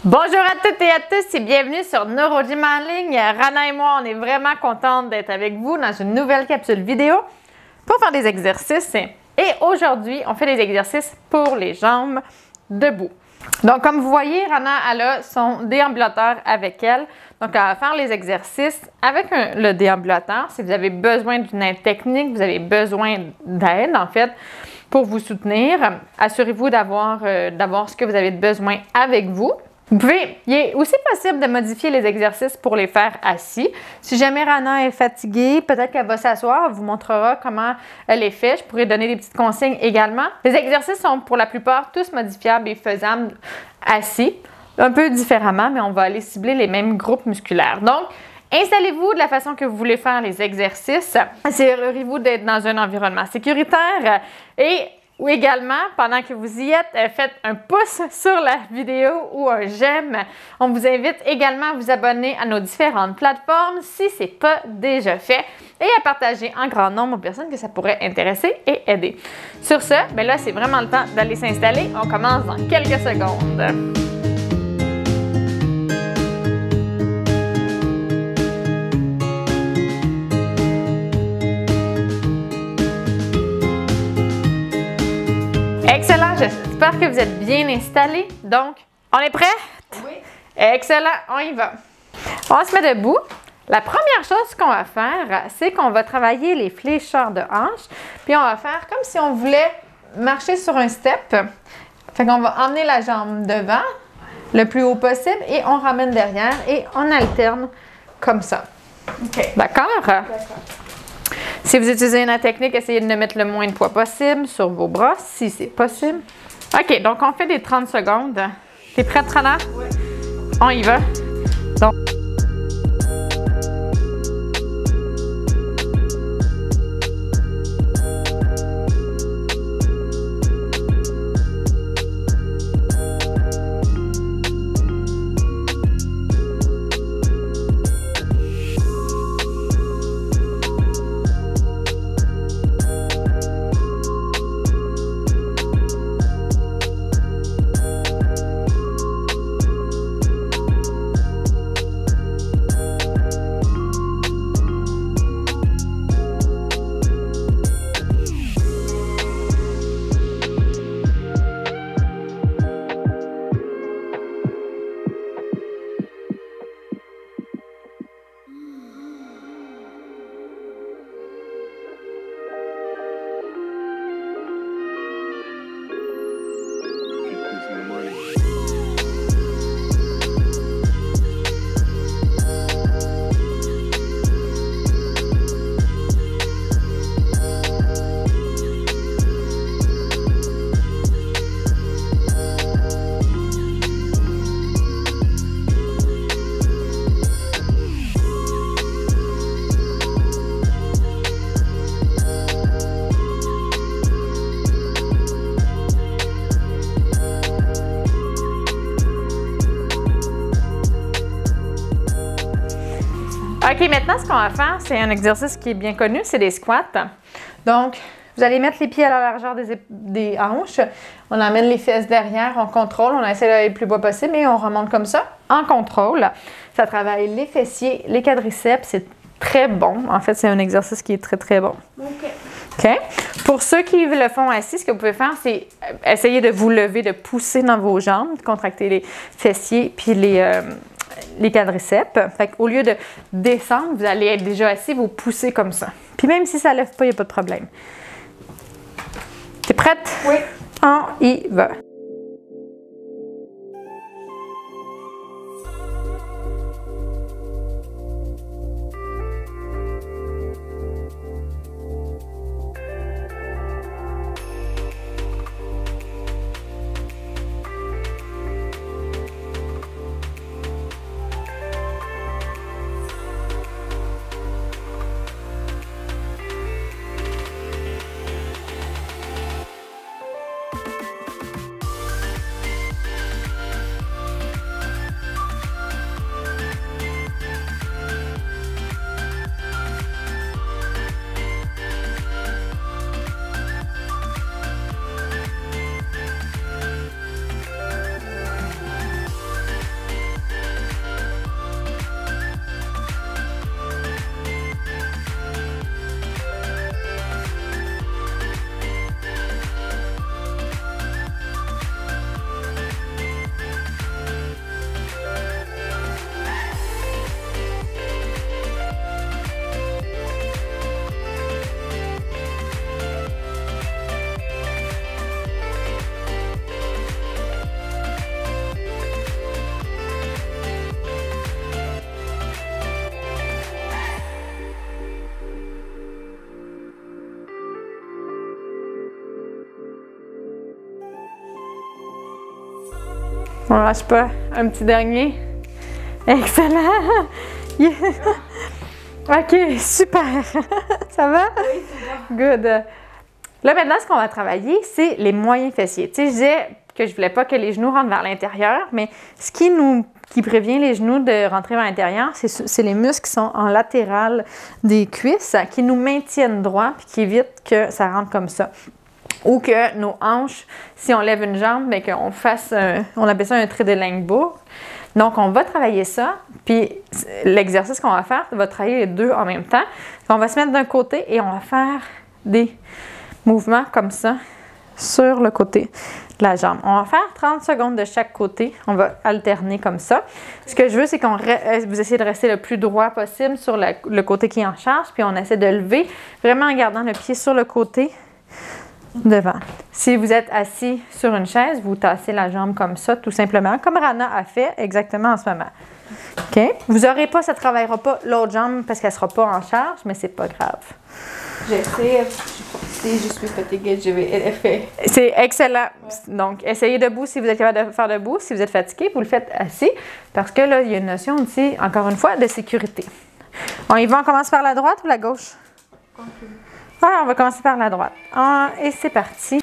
Bonjour à toutes et à tous et bienvenue sur NeuroGym en ligne. Rana et moi, on est vraiment contentes d'être avec vous dans une nouvelle capsule vidéo pour faire des exercices. Et aujourd'hui, on fait des exercices pour les jambes debout. Donc, comme vous voyez, Rana, elle a son déambulateur avec elle. Donc, elle va faire les exercices avec le déambulateur. Si vous avez besoin d'une aide technique, vous avez besoin d'aide, en fait, pour vous soutenir, assurez-vous d'avoir ce que vous avez besoin avec vous. Il est aussi possible de modifier les exercices pour les faire assis. Si jamais Rana est fatiguée, peut-être qu'elle va s'asseoir, elle vous montrera comment elle les fait. Je pourrais donner des petites consignes également. Les exercices sont pour la plupart tous modifiables et faisables assis, un peu différemment, mais on va aller cibler les mêmes groupes musculaires. Donc, installez-vous de la façon que vous voulez faire les exercices. Assurez-vous d'être dans un environnement sécuritaire ou également, pendant que vous y êtes, faites un pouce sur la vidéo ou un j'aime. On vous invite également à vous abonner à nos différentes plateformes si ce n'est pas déjà fait et à partager en grand nombre aux personnes que ça pourrait intéresser et aider. Sur ce, là, c'est vraiment le temps d'aller s'installer. On commence dans quelques secondes. Excellent, j'espère que vous êtes bien installés. Donc, on est prêts? Oui. Excellent, on y va. On se met debout. La première chose qu'on va faire, c'est qu'on va travailler les flécheurs de hanches. Puis on va faire comme si on voulait marcher sur un step. Fait qu'on va emmener la jambe devant, le plus haut possible, et on ramène derrière et on alterne comme ça. OK. D'accord? D'accord. Si vous utilisez une technique, essayez de ne mettre le moins de poids possible sur vos bras, si c'est possible. OK, donc on fait des 30 secondes. T'es prête, Rana? Oui. On y va. Donc, OK, maintenant, ce qu'on va faire, c'est un exercice qui est bien connu, c'est des squats. Donc, vous allez mettre les pieds à la largeur des hanches. On emmène les fesses derrière, on contrôle, on essaie d'aller le plus bas possible et on remonte comme ça, en contrôle. Ça travaille les fessiers, les quadriceps, c'est très bon. En fait, c'est un exercice qui est très, très bon. OK. OK? Pour ceux qui le font assis, ce que vous pouvez faire, c'est essayer de vous lever, de pousser dans vos jambes, de contracter les fessiers puis les quadriceps. Fait qu'au lieu de descendre, vous allez être déjà assis, vous poussez comme ça. Puis même si ça ne lève pas, il n'y a pas de problème. T'es prête? Oui. On y va. On lâche pas. Un petit dernier. Excellent! Yeah. OK, super! Ça va? Oui, c'est bon. Good. Là, maintenant, ce qu'on va travailler, c'est les moyens fessiers. Tu sais, je disais que je voulais pas que les genoux rentrent vers l'intérieur, mais ce qui prévient les genoux de rentrer vers l'intérieur, c'est les muscles qui sont en latéral des cuisses qui nous maintiennent droit puis qui évitent que ça rentre comme ça. Ou que nos hanches, si on lève une jambe, bien qu'on fasse, on appelle ça un trait de Langbourg. Donc, on va travailler ça, puis l'exercice qu'on va faire, va travailler les deux en même temps. On va se mettre d'un côté et on va faire des mouvements comme ça sur le côté de la jambe. On va faire 30 secondes de chaque côté. On va alterner comme ça. Ce que je veux, c'est qu'on vous essayez de rester le plus droit possible sur le côté qui est en charge, puis on essaie de lever, vraiment en gardant le pied sur le côté devant. Si vous êtes assis sur une chaise, vous tassez la jambe comme ça, tout simplement, comme Rana a fait exactement en ce moment. OK? Vous n'aurez pas, ça ne travaillera pas l'autre jambe parce qu'elle ne sera pas en charge, mais c'est pas grave. J'essaie, je suis fatiguée, je vais faire. C'est excellent. Ouais. Donc, essayez debout si vous êtes capable de faire debout. Si vous êtes fatigué, vous le faites assis parce que là, il y a une notion aussi, encore une fois, de sécurité. On y va, on commence par la droite ou la gauche? Ah, on va commencer par la droite. Ah, et c'est parti.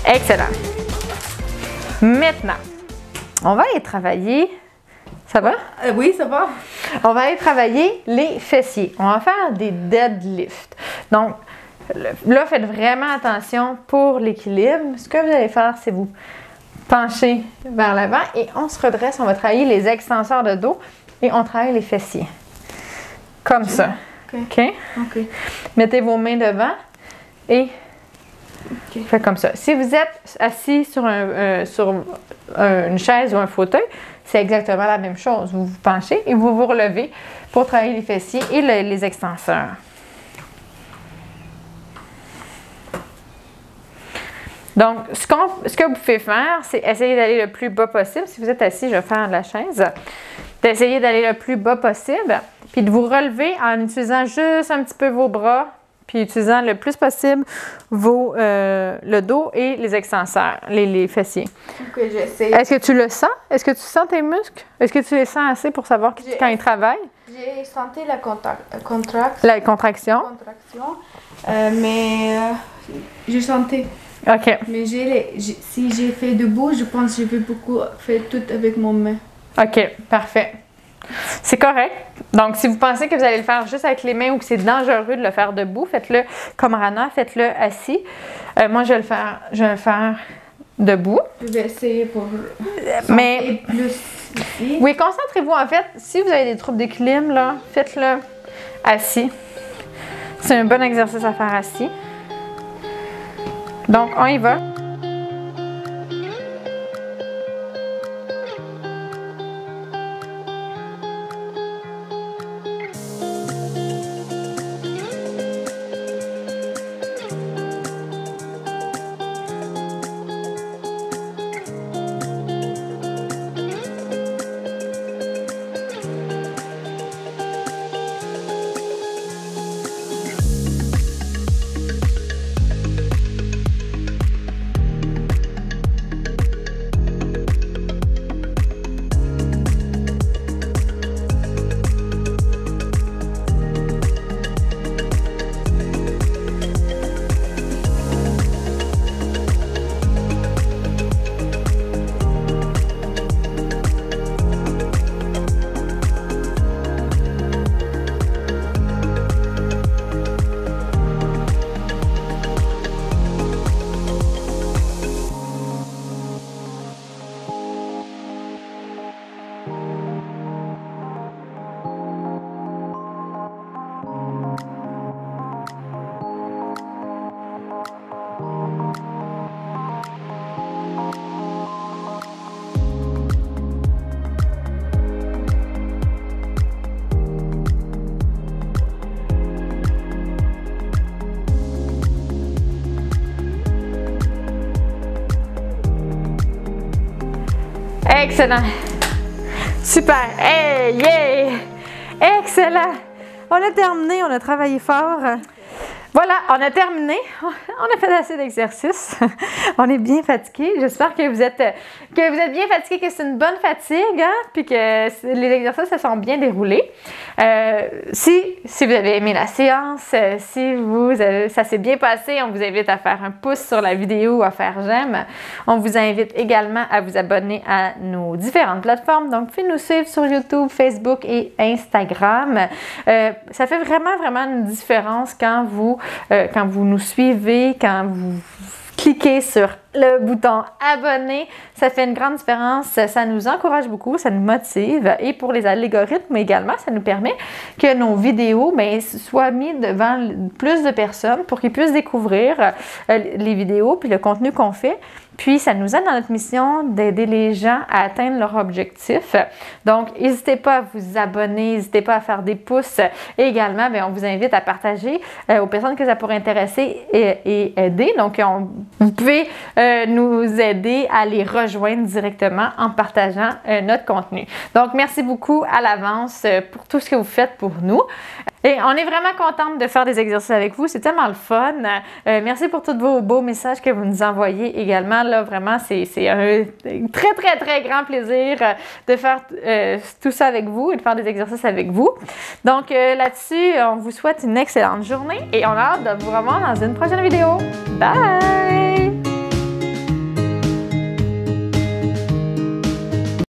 Excellent. Maintenant, on va aller travailler. Ça va? Oui, ça va. On va aller travailler les fessiers. On va faire des deadlifts. Donc, là, faites vraiment attention pour l'équilibre. Ce que vous allez faire, c'est vous pencher vers l'avant et on se redresse. On va travailler les extenseurs de dos et on travaille les fessiers. Comme ça. OK. OK? Mettez vos mains devant et Ok. Faites comme ça. Si vous êtes assis sur une chaise ou un fauteuil, c'est exactement la même chose. Vous vous penchez et vous vous relevez pour travailler les fessiers et les extenseurs. Donc, ce que vous pouvez faire, c'est essayer d'aller le plus bas possible. Si vous êtes assis, je vais faire de la chaise. D'essayer d'aller le plus bas possible, puis de vous relever en utilisant juste un petit peu vos bras, puis utilisant le plus possible le dos et les extenseurs, les fessiers. Ok, j'essaie. Est-ce que tu le sens? Est-ce que tu sens tes muscles? Est-ce que tu les sens assez pour savoir quand ils travaillent? J'ai senti la La contraction. Mais j'ai senti. OK. Mais si j'ai fait debout, je pense que j'ai fait beaucoup, fait tout avec mon main. OK, parfait. C'est correct. Donc, si vous pensez que vous allez le faire juste avec les mains ou que c'est dangereux de le faire debout, faites-le comme Rana, faites-le assis. Moi, je vais le faire debout. Je vais essayer pour Mais plus ici. oui, concentrez-vous. En fait, si vous avez des troubles d'équilibre, là, faites-le assis. C'est un bon exercice à faire assis. Donc, on y va. Excellent. Super. Hey, yeah. Excellent. On a terminé, on a travaillé fort. Voilà, on a terminé. On a fait assez d'exercices. On est bien fatigué. J'espère que vous êtes bien fatigué, que c'est une bonne fatigue, hein? Puis que les exercices se sont bien déroulés. Si vous avez aimé la séance, ça s'est bien passé, on vous invite à faire un pouce sur la vidéo ou à faire j'aime. On vous invite également à vous abonner à nos différentes plateformes. Donc, vous pouvez nous suivre sur YouTube, Facebook et Instagram. Ça fait vraiment, vraiment une différence quand vous nous suivez, quand vous cliquez sur le bouton abonner, ça fait une grande différence, ça nous encourage beaucoup, ça nous motive et pour les algorithmes également, ça nous permet que nos vidéos soient mises devant plus de personnes pour qu'ils puissent découvrir les vidéos puis le contenu qu'on fait. Puis, ça nous aide dans notre mission d'aider les gens à atteindre leur objectif. Donc, n'hésitez pas à vous abonner, n'hésitez pas à faire des pouces. Et également, on vous invite à partager aux personnes que ça pourrait intéresser et aider. Donc, vous pouvez nous aider à les rejoindre directement en partageant notre contenu. Donc, merci beaucoup à l'avance pour tout ce que vous faites pour nous. Et on est vraiment contente de faire des exercices avec vous. C'est tellement le fun. Merci pour tous vos beaux messages que vous nous envoyez également. Là, vraiment, c'est un très, très, très grand plaisir de faire tout ça avec vous et de faire des exercices avec vous. Donc, là-dessus, on vous souhaite une excellente journée et on a hâte de vous revoir dans une prochaine vidéo. Bye!